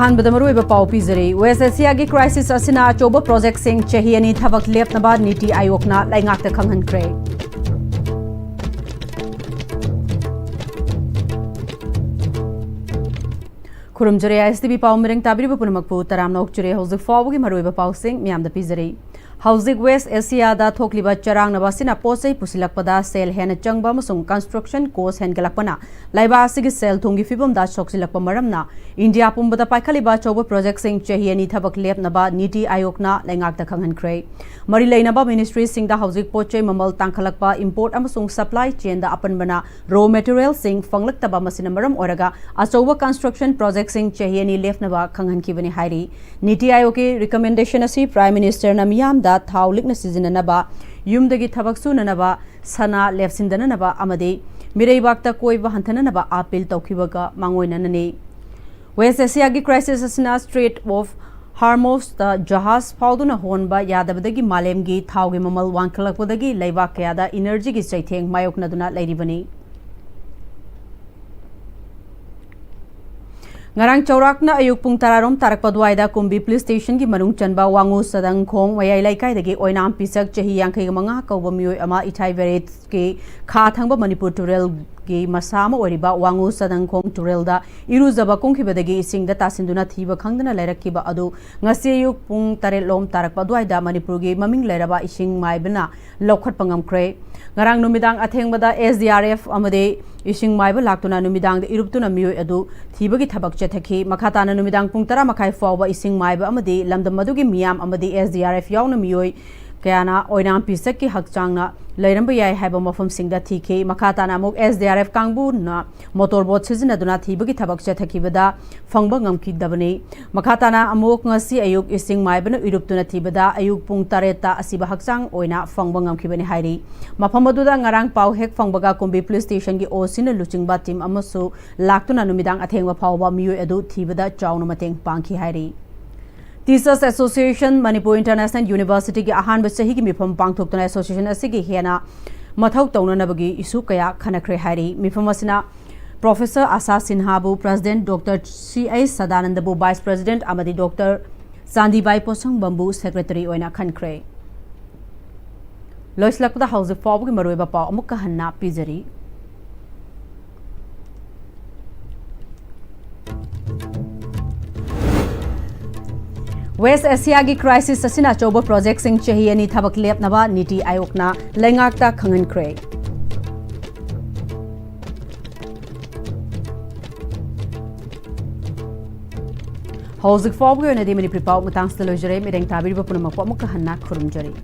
अहानबद मरुइबा पाउ पिजरी West Asia की crisis असिना अचौबा प्रोजेक्ट सिंह चही अनि थबक लेपनबा नीति आयोगना लाइंगाकता खंगहनख्रे खुरुमजरे Am-Istv पाउ मिरंग ताबिरिबा पुनमकपु तरामनोक चुरे हौजिक फाउबगी मरुइबा पाउ सिंह म्यामदा पिजरी हौजिक वेस्ट एशिया दा थोकलिबा चरांगनबा सिना पोसै पुसिलकपदा सेल हेन चंगबा अमसुंग कंस्ट्रक्शन कोस्ट हेनगलकपना लाइबा असिगी सेल थुंगी फिबमदा सोक्सिलकपा मरमना इंडिया पुंबदा पाइखलिबा चौबा प्रोजेक्ट सिंह चही अनि थबक लेपनबा नीति आयोगना लाइंगाकता खंगहनख्रे मरि लेनबा मिनिस्ट्री सिंगदा हौजिक पोचै ममल तांखलकपा इंपोर्ट अमसुंग सप्लाई चेन दा अपनबना रो मटेरियल सिंग फंगलकतबा मसिना मरम ओरगा अचौबा कंस्ट्रक्शन प्रोजेक्ट सिंह चही अनि लेपनबा खंगहनखिबनि हाइरी नीति आयोग की रिकमेंडेशन असि प्राइम मिनिस्टर ना मियाम दा थाउ लिकना सिजननबा युमदगी थबक सुननबा सना लेफ्सिंदननबा अमदे मिरैबाकता कोइबा हंथननबा अपील तौखिबगा मांगोइननने वेस्ट एशिया की क्राइसिस असना स्ट्रेट ऑफ हार्मोस दा जहाज फाउदुना होनबा यादबदगी मालेमगी थाउगी ममल वांखलकपदगी लैबा कयादा एनर्जी की चैथेंग मायोकनदुना लैरिबनी ngarang chaurakna ayuk pung tararom tarakpa duaida kumbi police station ki manung chanba wangu sadang khong wayai laikai dagi oinam pisak chahi yankhai manga kawba mioi ama ithai veret ke kha thangba manipur tural ki masama oriba wangu sadang khong tural da iruzaba kongkhibadagi isingda tasinduna thiba khangdana lairakkiba adu ngasi ayuk pung tarelom tarakpa duaida manipur gi maming lairaba ising maibna lokhat pangamkhre ngarang numidang athengbada SDRF amade ising maiba laktuna numidang de iruptuna mioi adu thibagi thabak thaki makhatana numidang pung tara makai fawba ising maiba amadi lamdam madugi miyam amadi SDRF yauna miyoi kayana oinam pisak ki hakchangna lairamba yai haiba mafam singda thike makhatana amuk SDRF kangbu na motorboat sizinaduna thibagi thabak thakibada fangba ngamki dabani makhatana amuk ngasi ayuk ising maiba na iruptuna thibada ayuk pung tareta asiba hakchang oina fangba ngamkibani hairi mafam aduda ngarang pau hek fangbaga kumbi police station ki osina luchingba team amasu laktuna numidang athengba phawba miyoi adu thibada chauna mateng pangki hairi Teachers Association Manipur International University की अहान बच्चे की मिफम पांगथोक्तुना association असिगी हेना मथौ तौननबगी issue कया खनख्रे हारी मिफम असिना professor Asha सिन्हाबु president doctor CA सदानंदबु vice president अमदी डॉक्टर चांदीबाई पोसंग बंबू सेक्रेटरी ओइना खनख्रे लोइसलकदा हाउस फावगी मरोइबा पाव अमुक हन्ना पिजरी वेस्ट एशिया की क्राइसिस असिना चौबा प्रोजेक्ट सिंह चही अनि थबक लेपनबा नीति आयोगना लैंगाकता खंगनख्रे हौजिक फावगी ओइनादि मनिपुरी पाव मतंग स्टलोजरे मिरेंग ताबिरिबा पुनमक अमुक हन्ना खुरुमजरी